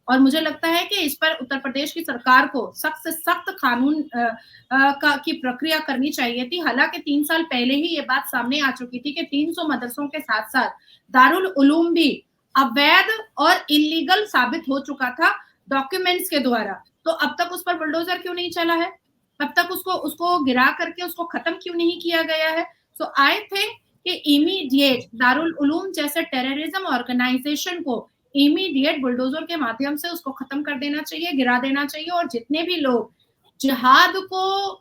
और मुझे लगता है कि इस पर उत्तर प्रदेश की सरकार को सख्त से सख्त कानून की प्रक्रिया करनी चाहिए थी। हालांकि 3 साल पहले ही ये बात सामने आ चुकी थी कि 300 मदरसों के साथ साथ दारुल उलूम भी अवैध और इलीगल साबित हो चुका था डॉक्यूमेंट्स के द्वारा। तो अब तक उस पर बुलडोजर क्यों नहीं चला है? अब तक उसको उसको गिरा करके उसको खत्म क्यों नहीं किया गया है? सो आई थिंक कि इमीडिएट दारुल उलूम जैसे टेररिज्म ऑर्गेनाइजेशन को इमीडिएट बुलडोजर के माध्यम से उसको खत्म कर देना चाहिए, गिरा देना चाहिए। और जितने भी लोग जिहाद को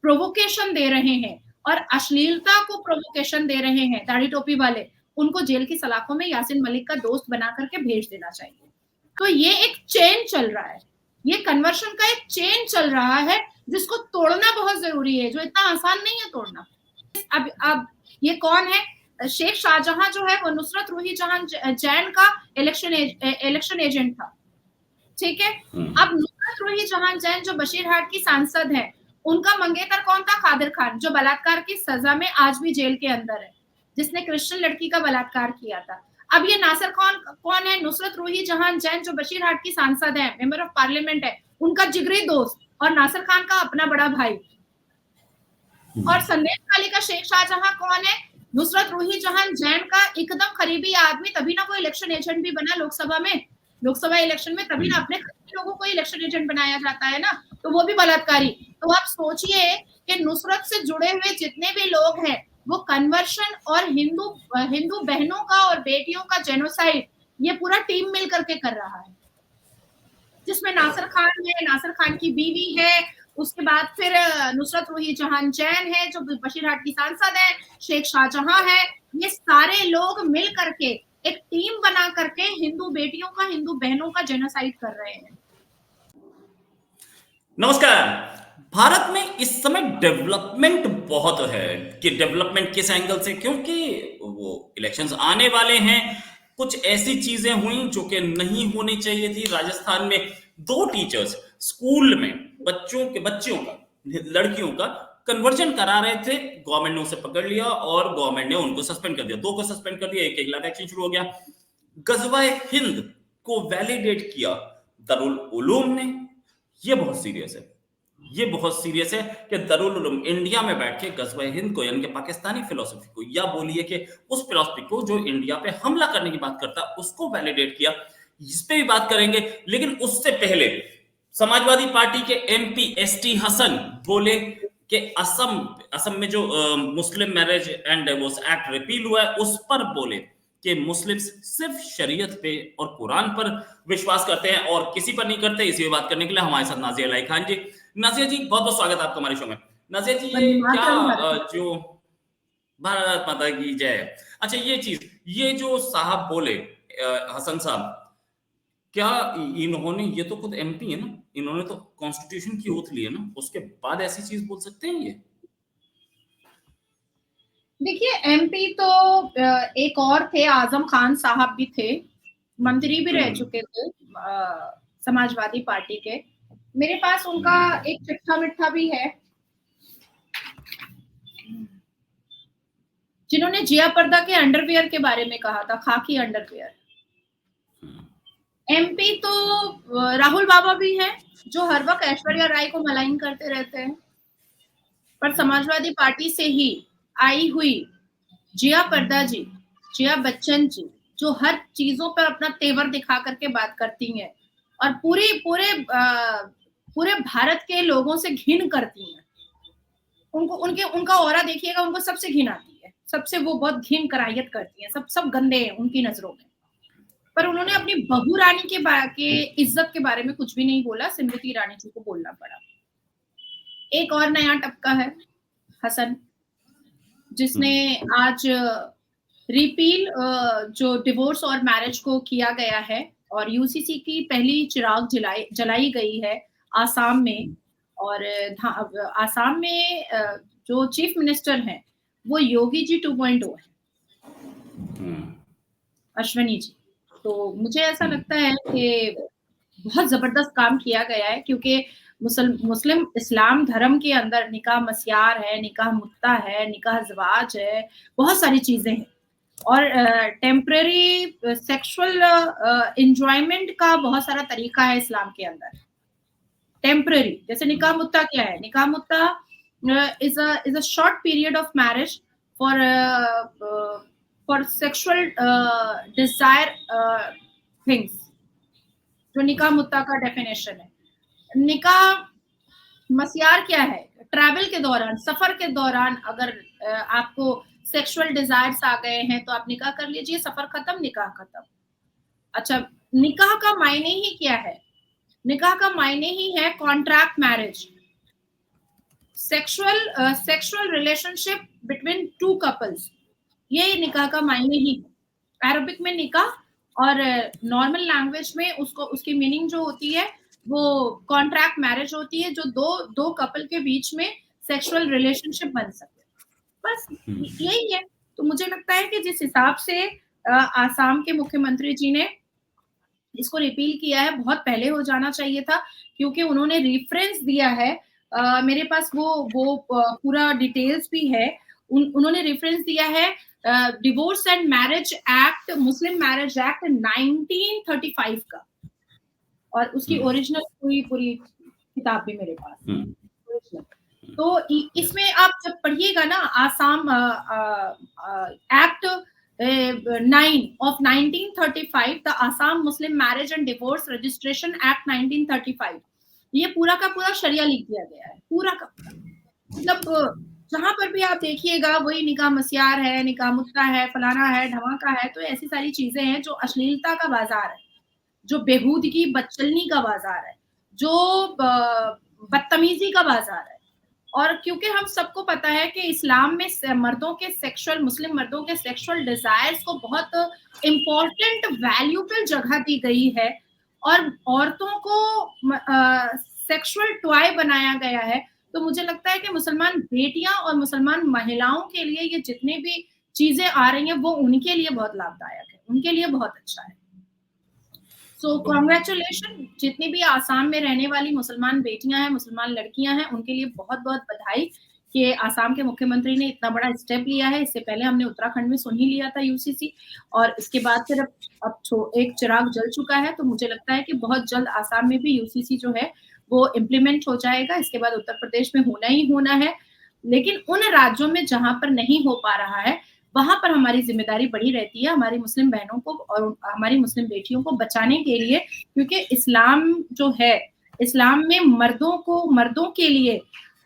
प्रोवोकेशन दे रहे हैं और अश्लीलता को प्रोवोकेशन दे रहे हैं दाढ़ी टोपी वाले, उनको जेल की सलाखों में यासीन मलिक का दोस्त बना करके भेज देना चाहिए। तो ये एक चेन चल रहा है, ये कन्वर्शन का एक चेन चल रहा है जिसको तोड़ना बहुत जरूरी है, जो इतना आसान नहीं है तोड़ना। अब ये कौन है? शेख शाहजहां जो है वो नुसरत रूही जहां जैन का इलेक्शन एजेंट था, ठीक है। अब नुसरत रूही जहां जैन जो बशीरहाट की सांसद है, उनका मंगेतर कौन था? कादिर खान, जो बलात्कार की सजा में आज भी जेल के अंदर है, जिसने क्रिश्चियन लड़की का बलात्कार किया था। अब ये नासिर खान कौन है? नुसरत रूही जहां जैन जो बशीरहाट की सांसद है, मेंबर ऑफ पार्लियामेंट है, उनका जिगरी दोस्त और नासिर खान का अपना बड़ा भाई। और संदेश खाली का शेख शाहजहां कौन है? नुसरत रूही जहां जैन का एकदम करीबी आदमी, तभी ना वो इलेक्शन एजेंट भी बना लोकसभा में, लोकसभा इलेक्शन में तभी ना अपने लोगों को इलेक्शन एजेंट बनाया जाता है ना, तो वो भी बलात्कारी। तो आप सोचिए कि नुसरत से जुड़े हुए जितने भी लोग हैं वो कन्वर्शन और हिंदू बहनों का और बेटियों का जेनोसाइड ये पूरा टीम मिल करके कर रहा है, जिसमें नासिर खान है, नासिर खान की बीवी है, उसके बाद फिर नुसरत रूही जहां जैन है जो बशीरहाट की सांसद है, शेख शाहजहां है। ये सारे लोग मिल करके एक टीम बना करके हिंदू बेटियों का, हिंदू बहनों का जेनोसाइड कर रहे हैं। नमस्कार। भारत में इस समय डेवलपमेंट बहुत है कि डेवलपमेंट किस एंगल से, क्योंकि वो इलेक्शंस आने वाले हैं। कुछ ऐसी चीजें हुई जो कि नहीं होनी चाहिए थी। राजस्थान में 2 टीचर्स स्कूल में बच्चियों का, लड़कियों का कन्वर्जन करा रहे थे। गवर्नमेंट ने उसे पकड़ लिया और गवर्नमेंट ने उनको सस्पेंड कर दिया। 2 को सस्पेंड कर दिया, एक के खिलाफ एक्शन शुरू हो गया। गजवाए हिंद को वैलिडेट किया दारुल उलूम ने। ये बहुत सीरियस है, ये बहुत सीरियस है कि दारुल उलूम इंडिया में बैठ के गजवाए हिंद को, यानी कि पाकिस्तानी फिलोसफी को, या बोलिए कि उस फिलोसफी को जो इंडिया पे हमला करने की बात करता, उसको वैलिडेट किया। इस पे भी बात करेंगे, लेकिन उससे पहले समाजवादी पार्टी के एमपी एसटी हसन बोले कि असम में जो मुस्लिम marriage and divorce act repeal हुआ है उस पर बोले कि मुस्लिम्स सिर्फ शरीयत पे और कुरान पर विश्वास करते हैं और किसी पर नहीं करते। इसी पे बात करने के लिए हमारे साथ नाजिया लाई खान जी। नाजिया जी, बहुत बहुत स्वागत है आपका हमारे शो में। नाजिया जी, ये क्या जो भारत माता की जय। अच्छा, ये जो साहब बोले, हसन साहब, क्या इन्होंने, ये तो खुद एमपी है ना, इन्होंने तो कॉन्स्टिट्यूशन की ओथ ली है ना, उसके बाद ऐसी चीज बोल सकते हैं ये? देखिए, एमपी तो एक और थे, आजम खान साहब भी थे, मंत्री भी रह चुके थे समाजवादी पार्टी के। मेरे पास उनका एक चिट्ठा मिट्ठा भी है, जिन्होंने जिया पर्दा के अंडरवियर के बारे में कहा था, खाकी अंडरवियर। एमपी तो राहुल बाबा भी हैं, जो हर वक्त ऐश्वर्या राय को मलाइन करते रहते हैं। पर समाजवादी पार्टी से ही आई हुई जिया पर्दा जी, जिया बच्चन जी, जो हर चीजों पर अपना तेवर दिखा करके बात करती हैं और पूरे भारत के लोगों से घिन करती हैं। उनका ऑरा देखिएगा, उनको सबसे घिन आती है, सबसे वो बहुत घिन कराहियत करती हैं, सब गंदे हैं उनकी नजरों में। पर उन्होंने अपनी बहू रानी के इज्जत के बारे में कुछ भी नहीं बोला, स्मृति ईरानी जी को बोलना पड़ा। एक और नया टपका है, हसन, जिसने आज रिपील जो डिवोर्स और मैरिज को किया गया है और यूसीसी की पहली चिराग जलाई गई है आसाम में। और आसाम में जो चीफ मिनिस्टर हैं वो योगी जी 2.0 है, अश्वनी जी। तो मुझे ऐसा लगता है कि बहुत जबरदस्त काम किया गया है, क्योंकि मुस्लिम इस्लाम धर्म के अंदर निकाह मस्यार है, निकाह मुत्ता है, निकाह ज़वाज है, बहुत सारी चीजें हैं। और टेम्परेरी सेक्सुअल एंजॉयमेंट का बहुत सारा तरीका है इस्लाम के अंदर। टेम्परेरी, जैसे निकाह मुत्ता क्या है? निकाह मुत्ता is a short period of marriage for sexual desire things, जो निकाह मुत्ता का डेफिनेशन है। निकाह मस्यार क्या है? ट्रैवल के दौरान, सफर के दौरान अगर आपको सेक्सुअल डिजायर्स आ गए हैं तो आप निकाह कर लीजिए, सफर खत्म, निकाह खत्म। अच्छा, निकाह का मायने ही क्या है? निकाह का मायने ही है contract marriage, sexual relationship between two couples, ये निकाह का मायने ही है। अरबिक में निकाह और नॉर्मल लैंग्वेज में उसको उसकी मीनिंग जो होती है वो कॉन्ट्रैक्ट मैरिज होती है, जो दो दो कपल के बीच में सेक्सुअल रिलेशनशिप बन सके, बस यही है। तो मुझे लगता है कि जिस हिसाब से आसाम के मुख्यमंत्री जी ने इसको रिपील किया है, बहुत पहले हो जाना चाहिए था, क्योंकि उन्होंने रेफरेंस दिया है। मेरे पास वो पूरा डिटेल्स भी है। उन्होंने रेफरेंस दिया है divorce and marriage act, Muslim marriage act 1935 का, और उसकी ओरिजिनल पूरी पूरी किताब भी मेरे पास है। तो इसमें आप जब पढ़िएगा ना, Assam act 9 of 1935, the Assam Muslim marriage and divorce registration act 1935, ये पूरा का पूरा शरिया लिख दिया गया है, पूरा का पूरा। मतलब जहां पर भी आप देखिएगा वही निकाह मस्यार है, निकाह मुत्ता है, फलाना है, धमाका है, तो ऐसी सारी चीजें हैं जो अश्लीलता का बाजार है, जो बेहूदगी बदचलनी का बाजार है, जो बदतमीजी का बाजार है। और क्योंकि हम सबको पता है कि इस्लाम में मर्दों के सेक्सुअल, मुस्लिम मर्दों के सेक्सुअल डिजायर्स को बहुत इम्पोर्टेंट वैल्यूबल जगह दी गई है, और औरतों को सेक्सुअल टॉय बनाया गया है। तो मुझे लगता है कि मुसलमान बेटियां और मुसलमान महिलाओं के लिए ये जितने भी चीजें आ रही हैं वो उनके लिए बहुत लाभदायक है, उनके लिए बहुत अच्छा है। सो कॉन्ग्रेचुलेशन, जितनी भी आसाम में रहने वाली मुसलमान बेटियां हैं, मुसलमान लड़कियां हैं, उनके लिए बहुत बहुत बधाई कि आसाम के मुख्यमंत्री ने इतना बड़ा स्टेप लिया है। इससे पहले हमने उत्तराखंड में सुन ही लिया था यूसीसी, और इसके बाद फिर अब एक चिराग जल चुका है। तो मुझे लगता है कि बहुत जल्द आसाम में भी यूसीसी जो है वो इम्प्लीमेंट हो जाएगा। इसके बाद उत्तर प्रदेश में होना ही होना है, लेकिन उन राज्यों में जहां पर नहीं हो पा रहा है वहां पर हमारी जिम्मेदारी बड़ी रहती है, हमारी मुस्लिम बहनों को और हमारी मुस्लिम बेटियों को बचाने के लिए, क्योंकि इस्लाम जो है, इस्लाम में मर्दों के लिए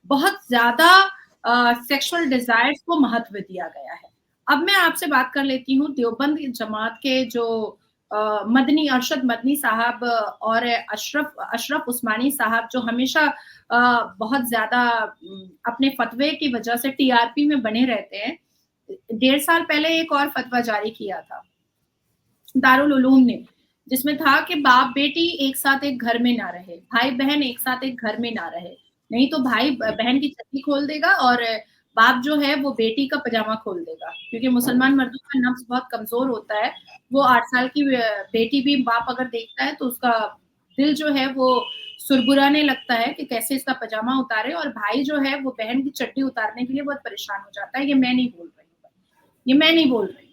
बहुत ज्यादा सेक्सुअल डिजायर्स को महत्व दिया गया है। अब मैं आपसे बात कर लेती हूँ देवबंद जमात के जो मदनी अरशद मदनी साहब और अशरफ उस्मानी साहब, जो हमेशा बहुत ज्यादा अपने फतवे की वजह से टीआरपी में बने रहते हैं। 1.5 साल पहले एक और फतवा जारी किया था दारुल उलूम ने, जिसमें था कि बाप बेटी एक साथ एक घर में ना रहे, भाई बहन एक साथ एक घर में ना रहे, नहीं तो भाई बहन की छत्ती खोल देगा और बाप जो है वो बेटी का पजामा खोल देगा, क्योंकि मुसलमान मर्दों का नफ्स बहुत कमजोर होता है। वो 8 साल की बेटी भी बाप अगर देखता है तो उसका दिल जो है वो सुरबुराने लगता है कि कैसे इसका पजामा उतारे, और भाई जो है वो बहन की चड्डी उतारने के लिए बहुत परेशान हो जाता है। ये मैं नहीं बोल रही,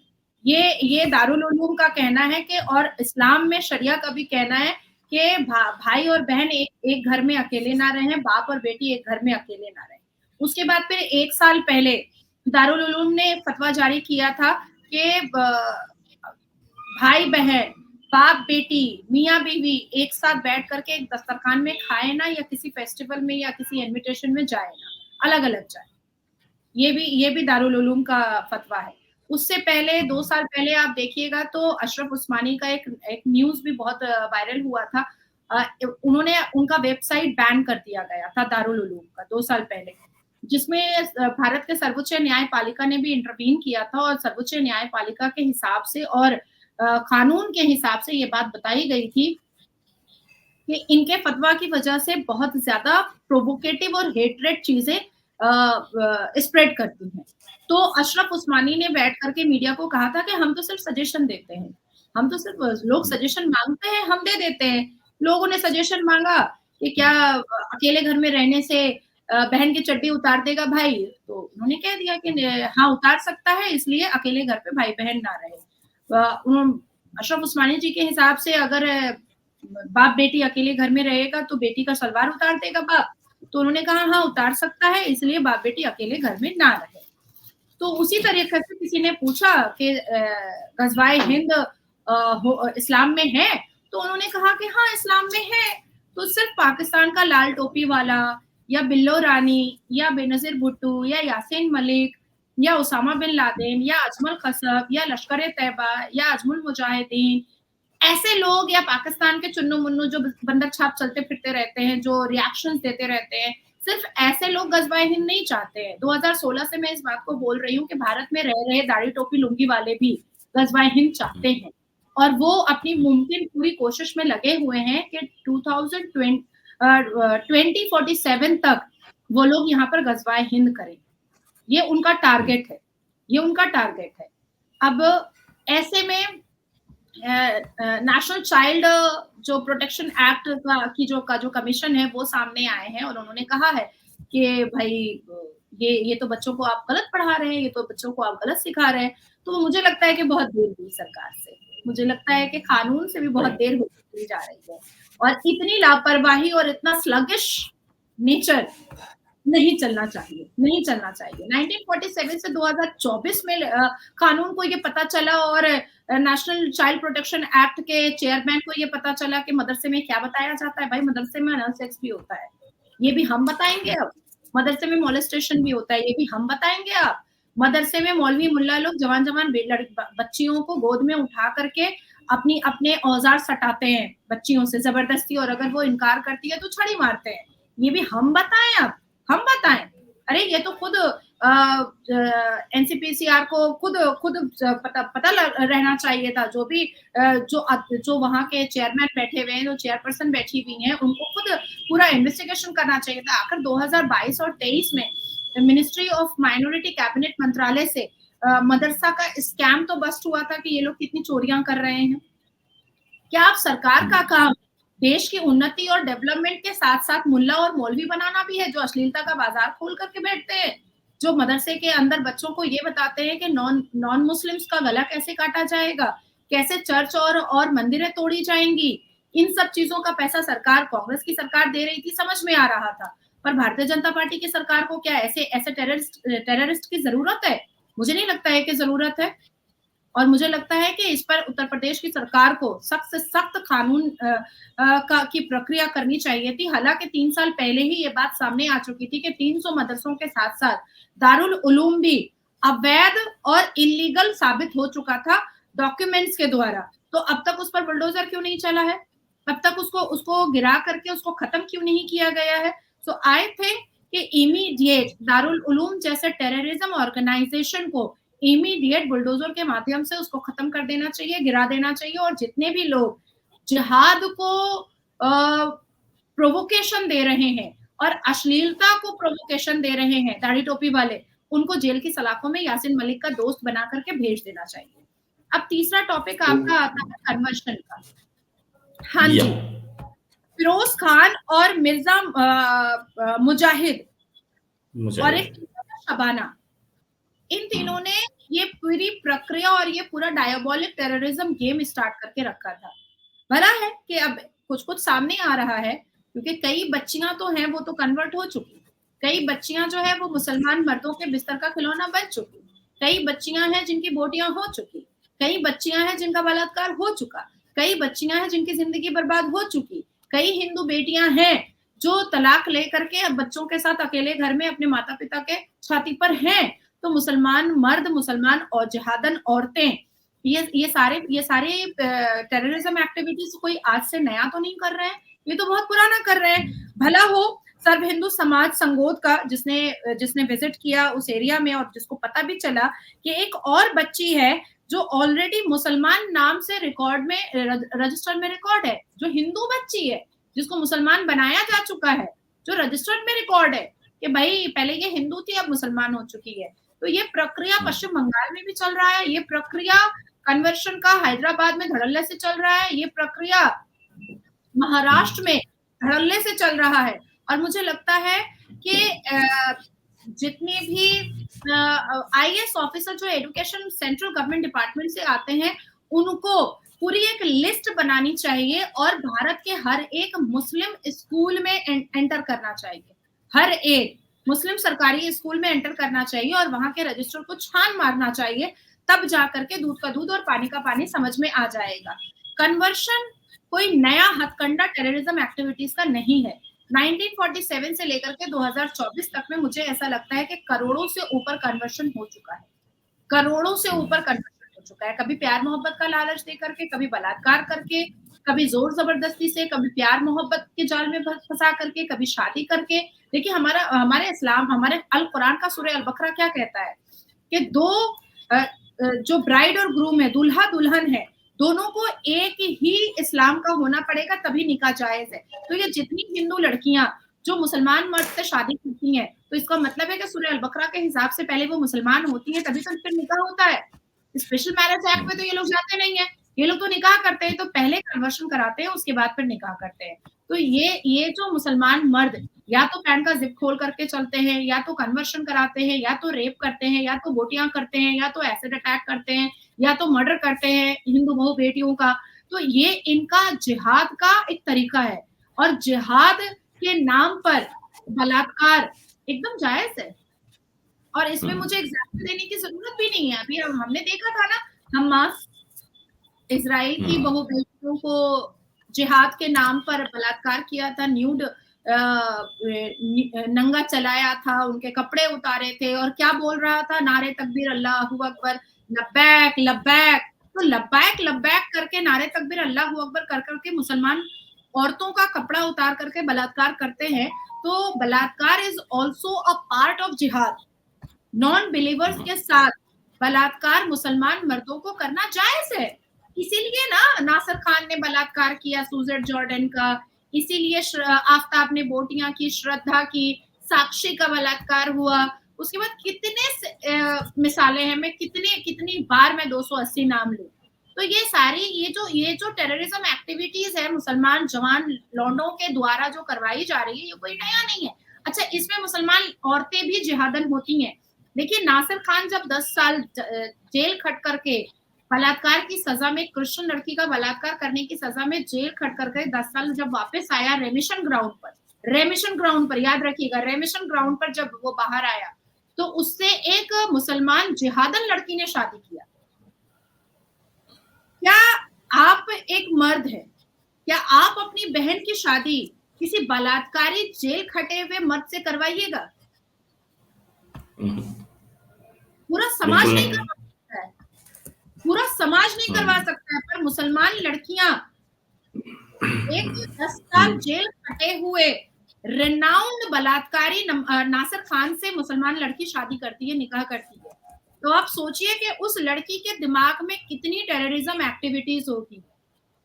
ये दारुल उलूम का कहना है कि, और इस्लाम में शरिया का भी कहना है कि भाई और बहन एक घर में अकेले ना रहें, बाप और बेटी एक घर में अकेले ना रहें। उसके बाद फिर 1 साल पहले दारुल उलूम ने फतवा जारी किया था कि भाई बहन, बाप बेटी, मियाँ बीवी एक साथ बैठ करके एक दस्तरखान में खाए ना, या किसी फेस्टिवल में या किसी इनविटेशन में जाए ना, अलग अलग जाए। ये भी दारुल उलूम का फतवा है। उससे पहले 2 साल पहले आप देखिएगा तो अशरफ उस्मानी का एक न्यूज भी बहुत वायरल हुआ था। उन्होंने उनका वेबसाइट बैन कर दिया गया था दारुल उलूम का 2 साल पहले, जिसमें भारत के सर्वोच्च न्यायपालिका ने भी इंटरवीन किया था, और सर्वोच्च न्यायपालिका के हिसाब से और कानून के हिसाब से ये बात बताई गई थी कि इनके फतवा की वजह से बहुत ज्यादा प्रोवोकेटिव और हेटरेट चीजें स्प्रेड करती हैं। तो अशरफ उस्मानी ने बैठ करके मीडिया को कहा था कि हम तो सिर्फ सजेशन देते हैं, हम तो सिर्फ, लोग सजेशन मांगते हैं हम दे देते हैं। लोगों ने सजेशन मांगा कि क्या अकेले घर में रहने से बहन की चड्डी उतार देगा भाई, तो उन्होंने कह दिया कि हाँ, उतार सकता है, इसलिए अकेले घर पे भाई-बहन ना रहे। अशरफ उस्मानी जी के हिसाब से अगर बाप-बेटी अकेले घर में रहेगा तो बेटी का सलवार उतार देगा बाप, तो उन्होंने कहा हाँ, उतार सकता है, इसलिए बाप-बेटी अकेले घर में ना रहे। तो उसी तरीके से किसी ने पूछा कि ग़ज़वाए हिंद इस्लाम में है? तो उन्होंने कहा कि हाँ, इस्लाम में है। तो सिर्फ़ पाकिस्तान का लाल टोपी वाला या बिल्लो रानी या बेनज़ीर भुट्टो या यासीन मलिक या उसामा बिन लादेन या अजमल कसब या लश्कर-ए-तैयबा या अज़मुल मुजाहिदीन, ऐसे लोग या पाकिस्तान के चुन्नू-मुन्नू जो बंदर छाप चलते फिरते रहते हैं, जो रिएक्शंस देते रहते हैं, सिर्फ ऐसे लोग ग़ज़वाए हिंद नहीं चाहते हैं। 2016 से मैं इस बात को बोल रही हूँ कि भारत में रह रहे दाढ़ी टोपी लुंगी वाले भी ग़ज़वाए हिंद चाहते हैं और वो अपनी मुमकिन पूरी कोशिश में लगे हुए हैं कि 2047 तक वो लोग यहाँ पर ग़ज़वाए हिंद करें। ये उनका टारगेट है, ये उनका टारगेट है। अब ऐसे में नेशनल चाइल्ड जो प्रोटेक्शन एक्ट का जो कमीशन है वो सामने आए हैं और उन्होंने कहा है कि भाई ये तो बच्चों को आप गलत पढ़ा रहे हैं, ये तो बच्चों को आप गलत सिखा रहे हैं। तो मुझे लगता है कि बहुत देर हुई सरकार से। मुझे लगता है कि कानून से भी बहुत देर होती जा रही है और इतनी लापरवाही और इतना स्लगिश नेचर नहीं चलना चाहिए, नहीं चलना चाहिए। 1947 से 2024 में कानून को ये पता चला और नेशनल चाइल्ड प्रोटेक्शन एक्ट के चेयरमैन को ये पता चला कि मदरसे में क्या बताया जाता है। भाई मदरसे में अनल सेक्स भी होता है, ये भी हम बताएँगे अब। मदरसे में मोलेस्टेशन भी होता है, ये भी हम बताएँगे अब। मदरसे में मौलवी मुल्ला लोग जवान-जवान बच्चियों को गोद में उठा करके अपने औज़ार सटाते हैं बच्चियों से ज़बरदस्ती और अगर वो इनकार करती है तो छड़ी मारते हैं। ये भी हम बताएँ अब, हम बताएँ। अरे ये तो खुद एनसीपीसीआर को खुद पता रहना चाहिए था। जो भी जो वहाँ के चेयरमैन बैठे हुए हैं, जो चेयरपर्सन बैठी हुई हैं, उनको खुद पूरा इन्वेस्टिगेशन करना चाहिए था। आखिर 2022 और 23 में मिनिस्ट्री ऑफ माइनॉरिटी कैबिनेट मंत्रालय से मदरसा का स्कैम तो बस्ट हुआ था कि ये लोग कितनी चोरियां कर रहे हैं। क्या आप सरकार का काम देश की उन्नति और डेवलपमेंट के साथ-साथ मुल्ला और मौलवी बनाना भी है, जो अश्लीलता का बाजार खोल करके बैठते हैं, जो मदरसे के अंदर बच्चों को ये बताते हैं कि नॉन मुस्लिम्स का गला कैसे काटा जाएगा, कैसे चर्च और मंदिरें तोड़ी जाएंगी। इन सब चीजों का पैसा सरकार, कांग्रेस की सरकार दे रही थी, समझ में आ रहा था। पर भारतीय जनता पार्टी की सरकार को क्या ऐसे टेररिस्ट की जरूरत है? मुझे नहीं लगता है कि जरूरत है। और मुझे लगता है कि इस पर उत्तर प्रदेश की सरकार को सख्त से सख्त कानून की प्रक्रिया करनी चाहिए थी। हालांकि 3 साल पहले ही ये बात सामने आ चुकी थी कि 300 मदरसों के साथ-साथ दारुल उलूम भी अवैध और इल्लीगल साबित हो चुका था डॉक्यूमेंट्स के द्वारा। तो अब तक उस पर बुलडोजर क्यों नहीं चला है? अब तक उसको गिरा करके उसको खत्म क्यों नहीं किया गया है? सो आई थिंक कि इमीडिएट दारुल उलूम जैसे टेररिज्म ऑर्गेनाइजेशन को इमीडिएट बुलडोजर के माध्यम से उसको खत्म कर देना चाहिए, गिरा देना चाहिए और जितने भी लोग जिहाद को प्रोवोकेशन दे रहे हैं और अश्लीलता को प्रोवोकेशन दे रहे हैं दाढ़ी टोपी वाले, उनको जेल की सलाखों में यासीन मलिक का दोस्त बना करके भेज देना चाहिए। अब तीसरा टॉपिक आपका आता है कन्वर्शन का। हाँ जी, फिरोज खान और मिर्जा मुजाहिद और एक शबाना, इन तीनों ने ये पूरी प्रक्रिया और ये पूरा डायबोलिक टेररिज्म गेम स्टार्ट करके रखा था। भला है कि अब कुछ-कुछ सामने आ रहा है क्योंकि कई बच्चियां तो हैं वो तो कन्वर्ट हो चुकी, कई बच्चियां जो है वो मुसलमान मर्दों के बिस्तर का खिलौना बन चुकी, कई बच्चियां हैं जिनकी बोटियां हो चुकी, कई बच्चियां हैं जिनका बलात्कार हो चुका, कई बच्चियां हैं जिनकी जिंदगी बर्बाद हो चुकी, कई हिंदू बेटियां हैं जो तलाक लेकर के बच्चों के साथ अकेले घर में अपने माता पिता के छाती पर हैं। तो मुसलमान मर्द, मुसलमान और जिहादन औरतें, ये सारे टेररिज्म एक्टिविटीज कोई आज से नया तो नहीं कर रहे हैं, ये तो बहुत पुराना कर रहे हैं। भला हो सर्व हिंदू समाज संगोद का जिसने विजिट किया उस एरिया में और जिसको पता भी चला कि एक और बच्ची है जो ऑलरेडी मुसलमान नाम से रिकॉर्ड में रजिस्टर में रिकॉर्ड है, जो हिंदू बच्ची है जिसको मुसलमान बनाया जा चुका है, जो रजिस्टर्ड में रिकॉर्ड है कि भाई पहले ये हिंदू थी अब मुसलमान हो चुकी है। तो ये प्रक्रिया पश्चिम बंगाल में भी चल रहा है, ये प्रक्रिया कन्वर्शन का हैदराबाद में धड़ल्ले से चल रहा है, ये प्रक्रिया महाराष्ट्र में धड़ल्ले से चल रहा है और मुझे लगता है कि जितने भी आईएएस ऑफिसर जो एजुकेशन सेंट्रल गवर्नमेंट डिपार्टमेंट से आते हैं, उनको पूरी एक लिस्ट बनानी चाहिए और भारत के हर एक मुस्लिम स्कूल में एंटर करना चाहिए। हर एक मुस्लिम सरकारी स्कूल में एंटर करना चाहिए और वहां के रजिस्टर को छान मारना चाहिए, तब जाकर के दूध का दूध और पानी का पानी समझ में आ जाएगा। कन्वर्शन कोई नया हथकंडा टेररिज्म एक्टिविटीज का नहीं है। 1947 से लेकर के 2024 तक में मुझे ऐसा लगता है कि करोड़ों से ऊपर कन्वर्शन हो चुका है, करोड़ों से ऊपर कन्वर्शन हो चुका है। कभी प्यार मोहब्बत का लालच दे करके, कभी बलात्कार करके, कभी जोर जबरदस्ती से, कभी प्यार मोहब्बत के जाल में फंसा करके, कभी शादी करके। देखिए हमारे इस्लाम, हमारे अल कुरान का सूरह अल बकरा क्या कहता है कि जो ब्राइड और ग्रूम है, दूल्हा दुल्हन है, दोनों को एक ही इस्लाम का होना पड़ेगा, तभी निकाह जायज है। तो ये जितनी हिंदू लड़कियां जो मुसलमान मर्द से शादी करती हैं, तो इसका मतलब है कि सूरह अल बकरा के हिसाब से पहले वो मुसलमान होती है, तभी तो फिर निकाह होता है। स्पेशल मैरिज एक्ट में तो ये लोग जाते नहीं है, ये लोग तो निकाह करते हैं, तो पहले कन्वर्शन कराते हैं, उसके बाद फिर निकाह करते हैं। तो ये जो मुसलमान मर्द या तो पैंट का जिप खोल करके चलते हैं, या तो कन्वर्शन कराते हैं, या तो रेप करते हैं, या तो गोटियां करते हैं, या तो एसिड अटैक करते हैं, या तो मर्डर करते हैं हिंदू बहू बेटियों का। तो ये इनका जिहाद का एक तरीका है, और जिहाद के नाम पर बलात्कार एकदम जायज है। और इसमें मुझे एग्जाम्पल देने की जरूरत भी नहीं है। अभी हमने देखा था ना, हमास इजराइल की बहू बेटियों को जिहाद के नाम पर बलात्कार किया था, न्यूड नंगा चलाया था, उनके कपड़े उतारे थे, और क्या बोल रहा था, नारे तकबीर अल्लाहू अकबर, लब्बैक लब्बैक। तो लब्बैक लब्बैक करके, नारे तकबीर अल्लाहू अकबर कर करके मुसलमान औरतों का कपड़ा उतार करके बलात्कार करते हैं। तो बलात्कार is also a part of जिहाद। नॉन बिलीवर्स के साथ बलात्कार मुसलमान मर्दों को करना जायज है। इसीलिए ना नासिर खान ने बलात्कार किया सूजेट जॉर्डन का, इसीलिए आफ्ताब ने बोटियां की, श्रद्धा की, साक्षी का बलात्कार हुआ। उसके बाद कितने मिसालें हैं, मैं कितनी बार मैं 280 नाम लूं। तो ये सारी ये जो टेररिज्म एक्टिविटीज है मुसलमान जवान लौंडों के द्वारा जो करवाई जा रही है, ये कोई नया नहीं है। अच्छा, इसमें मुसलमान औरतें भी जिहादन होती हैं। देखिए नासिर खान जब 10 साल जेल खट करके बलात्कार की सजा में, क्रिश्चियन लड़की का बलात्कार करने की सजा में जेल खट करके 10 साल जब वापस आया रेमिशन ग्राउंड पर, याद रखिएगा, रेमिशन ग्राउंड पर जब वो बाहर आया, तो उससे एक मुसलमान जिहादन लड़की ने शादी किया। क्या आप एक मर्द है, क्या आप अपनी बहन की शादी किसी बलात्कारी जेल खटे हुए मर्द से करवाइएगा? पूरा समाज नहीं करवा सकता है, पूरा समाज नहीं करवा सकता है, पर मुसलमान लड़कियां एक 10 साल जेल कटे हुए रेनाउंड बलात्कारी नासिर खान से मुसलमान लड़की शादी करती है, निकाह करती है। तो आप सोचिए कि उस लड़की के दिमाग में कितनी टेररिज्म एक्टिविटीज होगी,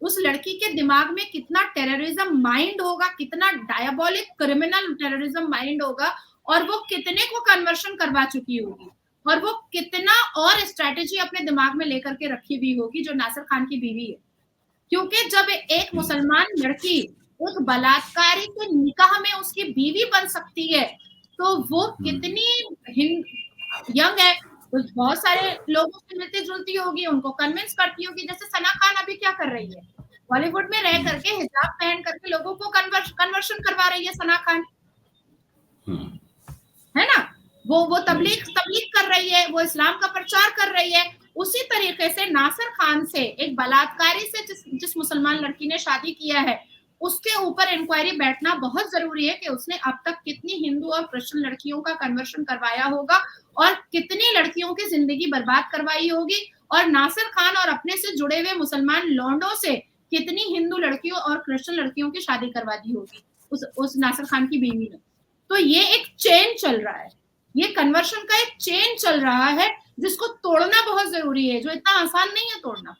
उस लड़की के दिमाग में कितना टेररिज्म माइंड होगा, कितना डायबोलिक क्रिमिनल टेररिज्म माइंड होगा, और वो कितने को कन्वर्शन करवा चुकी होगी, और वो कितना और स्ट्रेटेजी अपने दिमाग में लेकर के रखी हुई होगी, जो नासिर खान की बीवी है। क्योंकि जब एक मुसलमान लड़की एक बलात्कारी के निकाह में उसकी बीवी बन सकती है, तो वो कितनी यंग है, तो बहुत सारे लोगों से मिलती जुलती होगी, उनको कन्विंस करती होगी। जैसे सना खान अभी क्या कर रही है, बॉलीवुड में रह करके हिजाब पहन करके लोगों को कन्वर्शन करवा रही है सना खान, है ना। वो तबलीग कर रही है, वो इस्लाम का प्रचार कर रही है। उसी तरीके से नासिर खान से, एक बलात्कारी से जिस मुसलमान लड़की ने शादी किया है, उसके ऊपर इंक्वायरी बैठना बहुत जरूरी है कि उसने अब तक कितनी हिंदू और क्रिश्चियन लड़कियों का कन्वर्शन करवाया होगा, और कितनी लड़कियों की जिंदगी बर्बाद करवाई होगी, और नासिर खान और अपने से जुड़े हुए मुसलमान लौंडों से कितनी हिंदू लड़कियों और क्रिश्चियन लड़कियों की शादी करवा दी होगी उस नासिर खान की बीवी ने। तो ये एक चेन चल रहा है, ये कन्वर्शन का एक चेन चल रहा है, जिसको तोड़ना बहुत जरूरी है, जो इतना आसान नहीं है तोड़ना।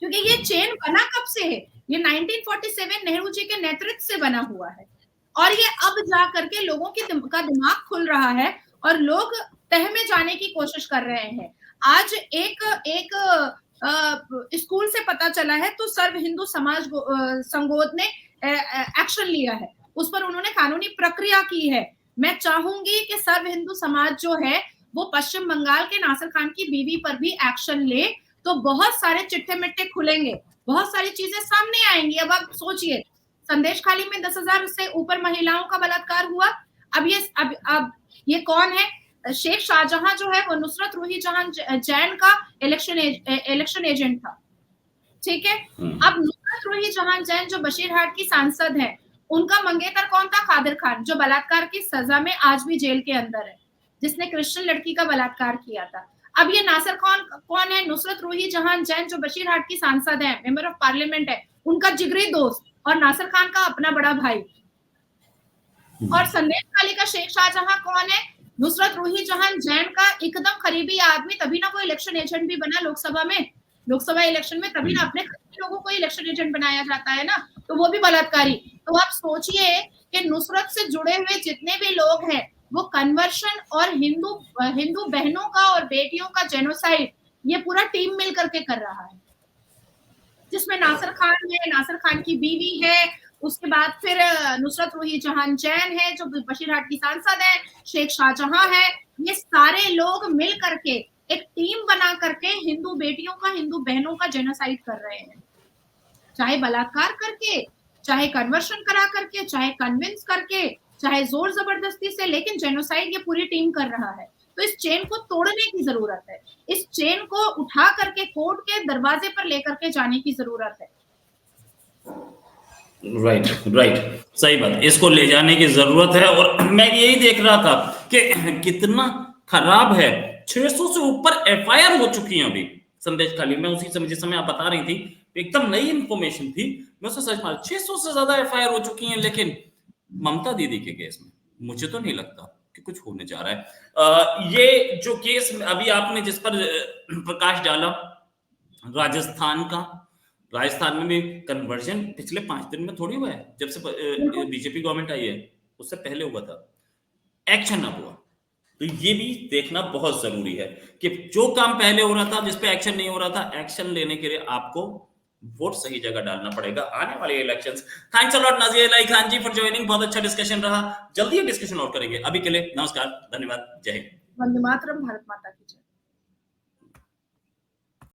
क्योंकि ये चेन बना कब से है, ये 1947 नेहरू जी के नेतृत्व से बना हुआ है, और ये अब जा करके लोगों का दिमाग खुल रहा है, और लोग तह में जाने की कोशिश कर रहे हैं। आज एक स्कूल से पता चला है, तो सर्व हिंदू समाज संगोद ने एक्शन लिया है। उस पर उन्होंने कानूनी प्रक्रिया की है। मैं चाहूंगी कि सर्व हिंदू समाज जो है वो पश्चिम बंगाल के नासिर खान की बीवी पर भी एक्शन ले, तो बहुत सारे चिट्ठे मिट्टे खुलेंगे, बहुत सारी चीजें सामने आएंगी। अब आप सोचिए, संदेश खाली में 10,000 से ऊपर महिलाओं का बलात्कार हुआ। अब ये कौन है? शेख शाहजहां जो है वो नुसरत रूही जहां जैन का इलेक्शन एजेंट था, ठीक है। अब नुसरत रूही जहां जैन जो बशीरहाट की सांसद है, उनका मंगेतर कौन था? कादिर खान, जो बलात्कार की सजा में आज भी जेल के अंदर है, जिसने क्रिश्चियन लड़की का बलात्कार किया था। अब ये नासिर खान कौन है? नुसरत रूही जहां जैन जो बशीरहाट की सांसद है, मेंबर ऑफ पार्लियामेंट है, उनका जिगरी दोस्त और नासिर खान का अपना बड़ा भाई। और संदेश खाली का शेख शाहजहां कौन है? नुसरत रूही जहां जैन का एकदम करीबी आदमी, तभी ना वो इलेक्शन एजेंट भी बना लोकसभा में, लोकसभा इलेक्शन में तभी ना अपने लोगों को इलेक्शन एजेंट बनाया जाता है ना, तो वो भी बलात्कारी। तो आप सोचिए कि नुसरत से जुड़े हुए जितने भी लोग हैं वो कन्वर्शन और हिंदू बहनों का और बेटियों का जेनोसाइड ये पूरा टीम मिल करके कर रहा है, जिसमें नासिर खान है, नासिर खान की बीवी है, उसके बाद फिर नुसरत रूही जहां जैन है जो बशीरहाट की सांसद है, शेख शाहजहां है। ये सारे लोग मिल करके एक टीम बना करके हिंदू बेटियों का, हिंदू बहनों का जेनोसाइड कर रहे हैं, चाहे बलात्कार करके, चाहे कन्वर्शन करा करके, चाहे कन्विंस करके, चाहे जोर जबरदस्ती से, लेकिन जेनोसाइड ये पूरी टीम कर रहा है। तो इस चेन को तोड़ने की जरूरत है, इस चेन को उठा करके कोर्ट के दरवाजे पर लेकर के जाने की जरूरत है। राइट राइट, सही बात, इसको ले जाने की जरूरत है। और मैं यही देख रहा था कि कितना खराब है, 600 से ऊपर एफआईआर हो चुकी हैं अभी संदेश खाली। मैं उसी समय, जिस समय आप बता रही थी, एकदम नई इंफॉर्मेशन थी, मैं उससे सर्च मारा, 600 से ज्यादा एफआईआर हो चुकी हैं। लेकिन ममता दीदी के केस में मुझे तो नहीं लगता कि कुछ होने जा रहा है। ये जो केस अभी आपने जिस पर प्रकाश डाला, राजस्थान का, राजस्थान में भी कन्वर्जन पिछले 5 दिन में थोड़ी हुआ है, जब से बीजेपी गवर्नमेंट आई है, उससे पहले हुआ था, एक्शन अब हुआ। तो ये भी देखना बहुत जरूरी है कि जो काम पहले हो रहा था, जिस पे एक्शन नहीं हो रहा था, एक्शन लेने के लिए आपको वोट सही जगह डालना पड़ेगा आने वाले elections. Thanks a lot Nazia Ilahi Khan ji for joining, बहुत अच्छा डिस्कशन रहा, जल्दी डिस्कशन और करेंगे। अभी के लिए नमस्कार, धन्यवाद, जय हिंद, वंदे मातरम, भारत माता की जय।